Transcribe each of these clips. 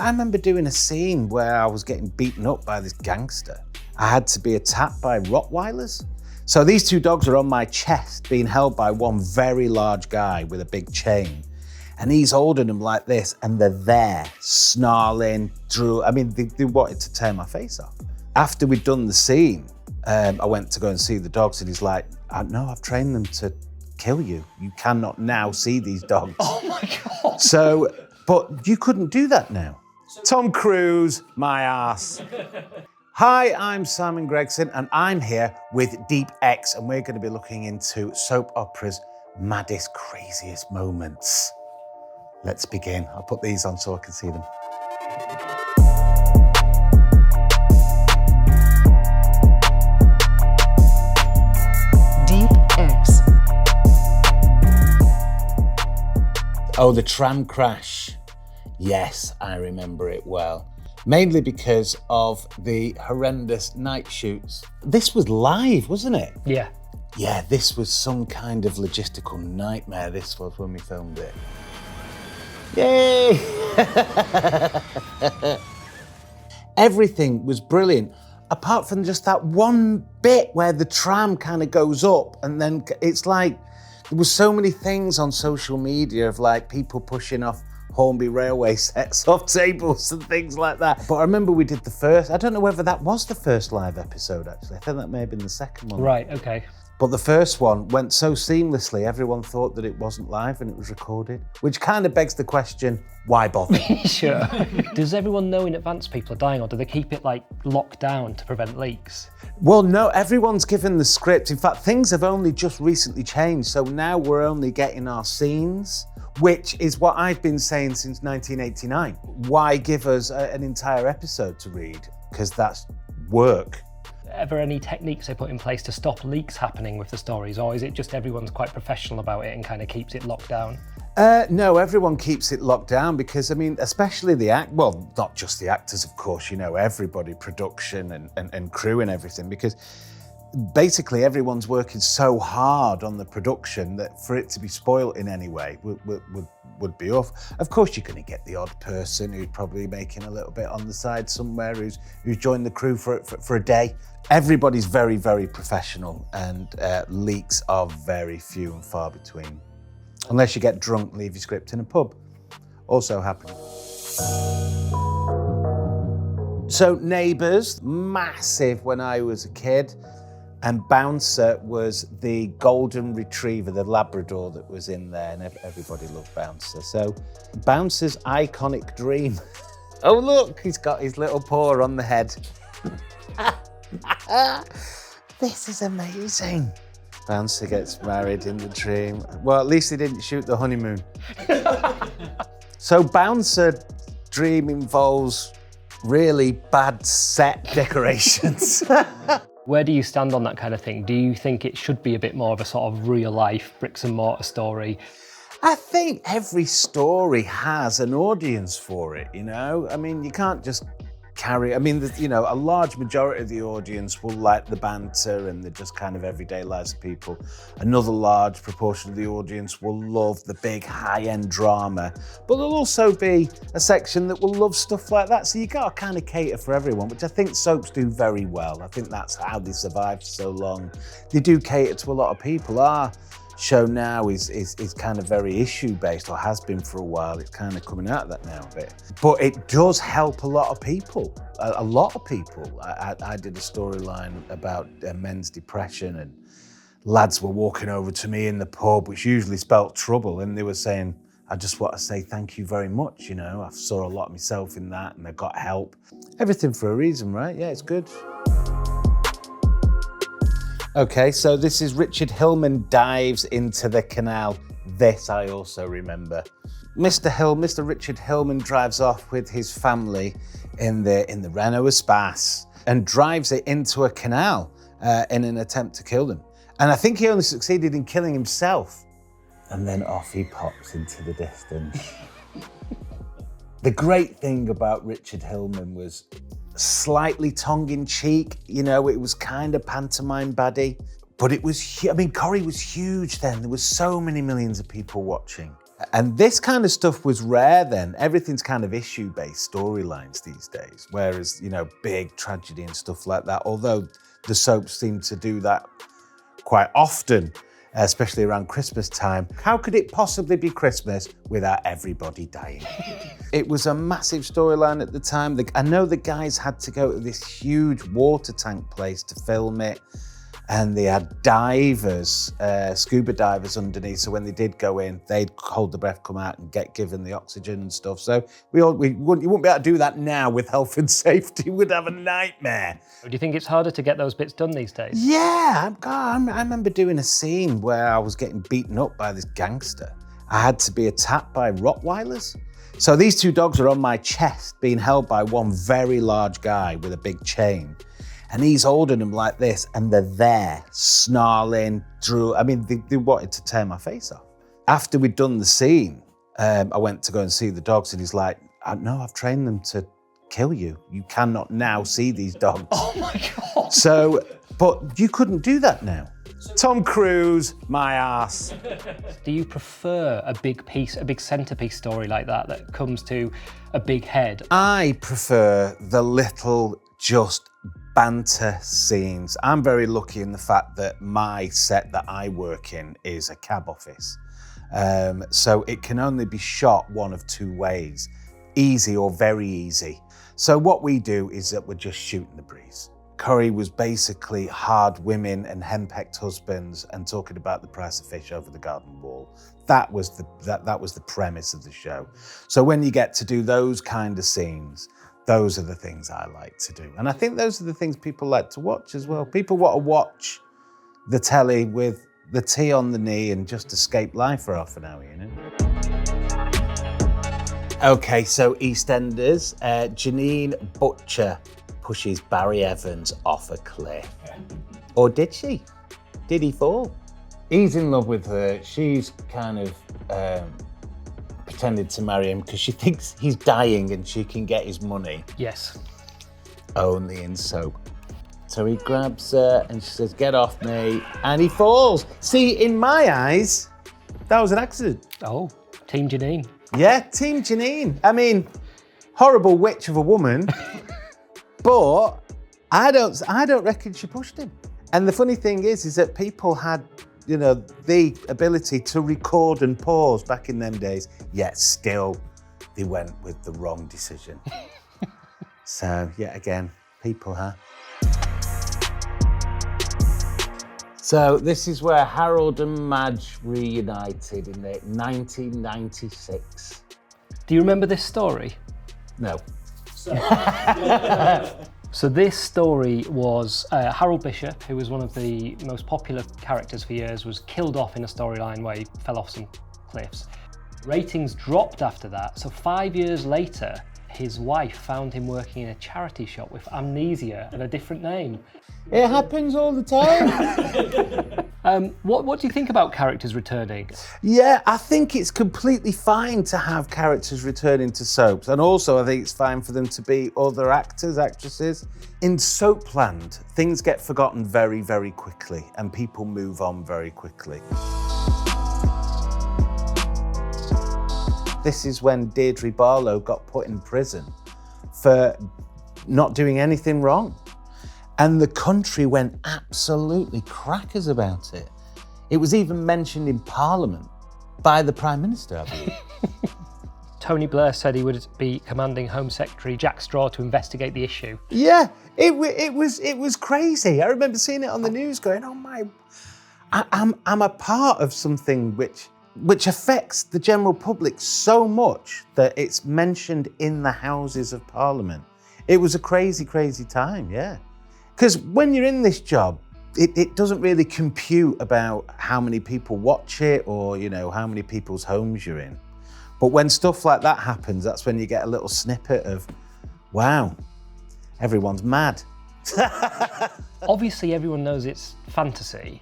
I remember doing a scene where I was getting beaten up by this gangster. I had to be attacked by Rottweilers. So these two dogs are on my chest, being held by one very large guy with a big chain. And he's holding them like this, and they're there, snarling, they wanted to tear my face off. After we'd done the scene, I went to go and see the dogs, and he's like, no, I've trained them to kill you. You cannot now see these dogs. Oh my God. So, but you couldn't do that now. Tom Cruise, my ass. Hi, I'm Simon Gregson, and I'm here with Deep X, and we're going to be looking into soap opera's maddest, craziest moments. Let's begin. I'll put these on so I can see them. Deep X. Oh, the tram crash. Yes, I remember it well. Mainly because of the horrendous night shoots. This was live, wasn't it? Yeah. Yeah, this was some kind of logistical nightmare, this was when we filmed it. Yay! Everything was brilliant, apart from just that one bit where the tram kind of goes up, and then it's like, there was so many things on social media of like people pushing off Hornby railway sets off tables and things like that. But I remember we did the first, I don't know whether that was the first live episode actually, I think that may have been the second one. Right, okay. But the first one went so seamlessly, everyone thought that it wasn't live and it was recorded, which kind of begs the question, why bother? Sure. Does everyone know in advance people are dying, or do they keep it like locked down to prevent leaks? Well, no, everyone's given the script. In fact, things have only just recently changed. So now we're only getting our scenes, which is what I've been saying since 1989. Why give us an entire episode to read? Because that's work. Ever any techniques they put in place to stop leaks happening with the stories, or is it just everyone's quite professional about it and kind of keeps it locked down? No, everyone keeps it locked down because, I mean, especially well, not just the actors, of course, you know, everybody, production and crew and everything, because basically everyone's working so hard on the production that for it to be spoilt in any way would be off. Of course, you're going to get the odd person who's probably making a little bit on the side somewhere who's joined the crew for a day. Everybody's very, very professional, and leaks are very few and far between. Unless you get drunk and leave your script in a pub. Also happening. So Neighbours, massive when I was a kid. And Bouncer was the golden retriever, the Labrador that was in there, and everybody loved Bouncer. So Bouncer's iconic dream. Oh look, he's got his little paw on the head. This is amazing. Bouncer gets married in the dream. Well, at least they didn't shoot the honeymoon. So Bouncer dream involves really bad set decorations. Where do you stand on that kind of thing? Do you think it should be a bit more of a sort of real life bricks and mortar story? I think every story has an audience for it, you know? I mean, you can't just you know, a large majority of the audience will like the banter and the just kind of everyday lives of people. Another large proportion of the audience will love the big high-end drama, but there'll also be a section that will love stuff like that. So you gotta kind of cater for everyone, which I think soaps do very well. I think that's how they survive for so long. They do cater to a lot of people. Our show now is kind of very issue-based, or has been for a while. It's kind of coming out of that now a bit. But it does help a lot of people, a lot of people. I did a storyline about men's depression, and lads were walking over to me in the pub, which usually spelt trouble, and they were saying, I just want to say thank you very much, you know, I saw a lot of myself in that and I got help. Everything for a reason, right? Yeah, it's good. Okay, so this is Richard Hillman dives into the canal. This I also remember. Mr. Richard Hillman drives off with his family in the Renault Espace and drives it into a canal in an attempt to kill them. And I think he only succeeded in killing himself. And then off he pops into the distance. The great thing about Richard Hillman was slightly tongue-in-cheek, you know, it was kind of pantomime baddie, but it was, I mean, Corrie was huge then. There was so many millions of people watching. And this kind of stuff was rare then. Everything's kind of issue-based storylines these days, whereas, you know, big tragedy and stuff like that, although the soaps seem to do that quite often, especially around Christmas time. How could it possibly be Christmas without everybody dying? It was a massive storyline at the time. I know the guys had to go to this huge water tank place to film it, and they had divers, scuba divers underneath, so when they did go in, they'd hold the breath, come out and get given the oxygen and stuff. So you wouldn't be able to do that now with health and safety. We'd have a nightmare. Do you think it's harder to get those bits done these days? Yeah, I remember doing a scene where I was getting beaten up by this gangster. I had to be attacked by Rottweilers. So these two dogs are on my chest, being held by one very large guy with a big chain. And he's holding them like this, and they're there, snarling, they wanted to tear my face off. After we'd done the scene, I went to go and see the dogs, and he's like, no, I've trained them to kill you. You cannot now see these dogs. Oh my God. So, but you couldn't do that now. Tom Cruise, my ass. Do you prefer a big centerpiece story like that comes to a big head? I prefer the little, just banter scenes. I'm very lucky in the fact that my set that I work in is a cab office. So it can only be shot one of two ways, easy or very easy. So what we do is that we're just shooting the breeze. Corrie was basically hard women and henpecked husbands and talking about the price of fish over the garden wall. That was the premise of the show. So when you get to do those kind of scenes, those are the things I like to do. And I think those are the things people like to watch as well. People want to watch the telly with the tea on the knee and just escape life for half an hour, you know? Okay, so EastEnders, Janine Butcher pushes Barry Evans off a cliff. Or did she? Did he fall? He's in love with her. She's kind of pretended to marry him because she thinks he's dying and she can get his money. Yes. Only in soap. So he grabs her and she says, get off me, and he falls. See, in my eyes, that was an accident. Oh, Team Janine. Yeah, Team Janine. I mean, horrible witch of a woman, but I don't reckon she pushed him. And the funny thing is that people had, you know, the ability to record and pause back in them days, yet still they went with the wrong decision. So, yet again, people, huh? So this is where Harold and Madge reunited in 1996. Do you remember this story? No. So this story was Harold Bishop, who was one of the most popular characters for years, was killed off in a storyline where he fell off some cliffs. Ratings dropped after that, so 5 years later, his wife found him working in a charity shop with amnesia and a different name. It happens all the time. What do you think about characters returning? Yeah, I think it's completely fine to have characters returning to soaps. And also I think it's fine for them to be other actors, actresses. In Soapland, things get forgotten very, very quickly and people move on very quickly. This is when Deirdre Barlow got put in prison for not doing anything wrong. And the country went absolutely crackers about it. It was even mentioned in Parliament by the Prime Minister, I believe. Tony Blair said he would be commanding Home Secretary Jack Straw to investigate the issue. Yeah, it was crazy. I remember seeing it on the news going, oh my, I'm a part of something which affects the general public so much that it's mentioned in the Houses of Parliament. It was a crazy, crazy time, yeah. Because when you're in this job, it doesn't really compute about how many people watch it or, you know, how many people's homes you're in. But when stuff like that happens, that's when you get a little snippet of, wow, everyone's mad. Obviously, everyone knows it's fantasy,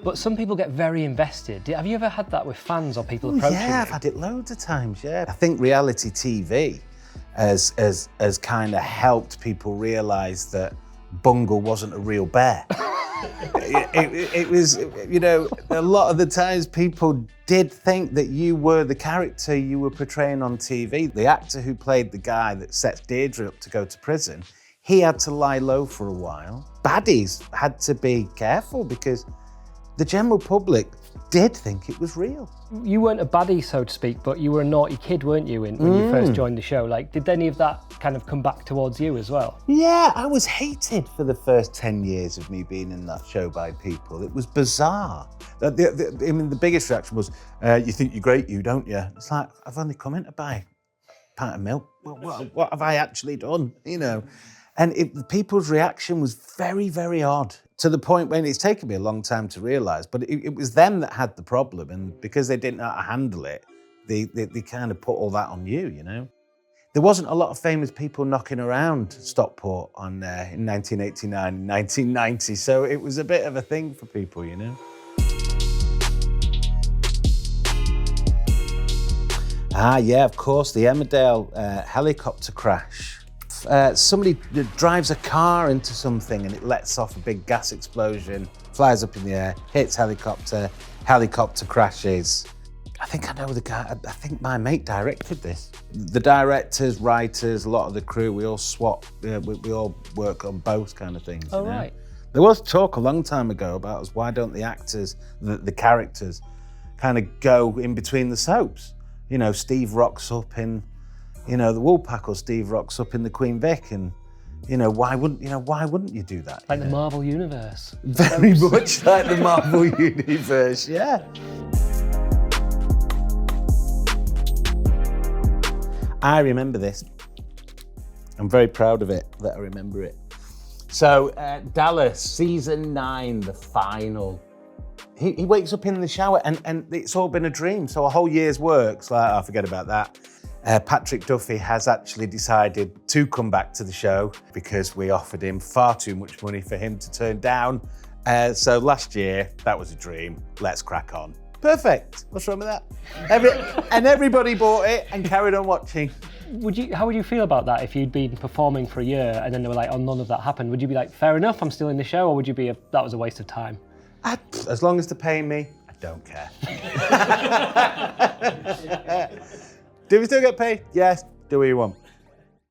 but some people get very invested. Have you ever had that with fans or people approaching you? Yeah, I've had it loads of times, yeah. I think reality TV has kind of helped people realise that Bungle wasn't a real bear. it was, you know, a lot of the times people did think that you were the character you were portraying on TV. The actor who played the guy that sets Deirdre up to go to prison, he had to lie low for a while. Baddies had to be careful because the general public did think it was real. You weren't a baddie, so to speak, but you were a naughty kid, weren't you, when you first joined the show? Like, did any of that kind of come back towards you as well? Yeah, I was hated for the first 10 years of me being in that show by people. It was bizarre. I mean, the biggest reaction was, you think you're great, you don't you? It's like, I've only come in to buy a pint of milk. What have I actually done, you know? And people's reaction was very, very odd, to the point when it's taken me a long time to realise, but it was them that had the problem, and because they didn't know how to handle it, they kind of put all that on you, you know? There wasn't a lot of famous people knocking around Stockport in 1989 and 1990, so it was a bit of a thing for people, you know? Ah, yeah, of course, the Emmerdale helicopter crash. Somebody drives a car into something and it lets off a big gas explosion, flies up in the air, hits helicopter crashes. I think I know the guy, I think my mate directed this. The directors, writers, a lot of the crew, we all swap, we all work on both kind of things. Oh, you know? right. There was talk a long time ago about us, why don't the actors, the characters, kind of go in between the soaps? You know, Steve rocks up in, you know, the Woolpack, or Steve rocks up in the Queen Vic, and you know, why wouldn't you do that? Like the Marvel Universe. Very much like the Marvel Universe, yeah. I remember this. I'm very proud of it that I remember it. So Dallas, season 9, the final. He wakes up in the shower and it's all been a dream. So a whole year's work's like, oh, forget about that. Patrick Duffy has actually decided to come back to the show because we offered him far too much money for him to turn down. So last year, that was a dream. Let's crack on. Perfect. What's wrong with that? And everybody bought it and carried on watching. How would you feel about that if you'd been performing for a year and then they were like, oh, none of that happened? Would you be like, fair enough, I'm still in the show, or would you be that was a waste of time? As long as they're paying me, I don't care. Do we still get paid? Yes. Do what you want.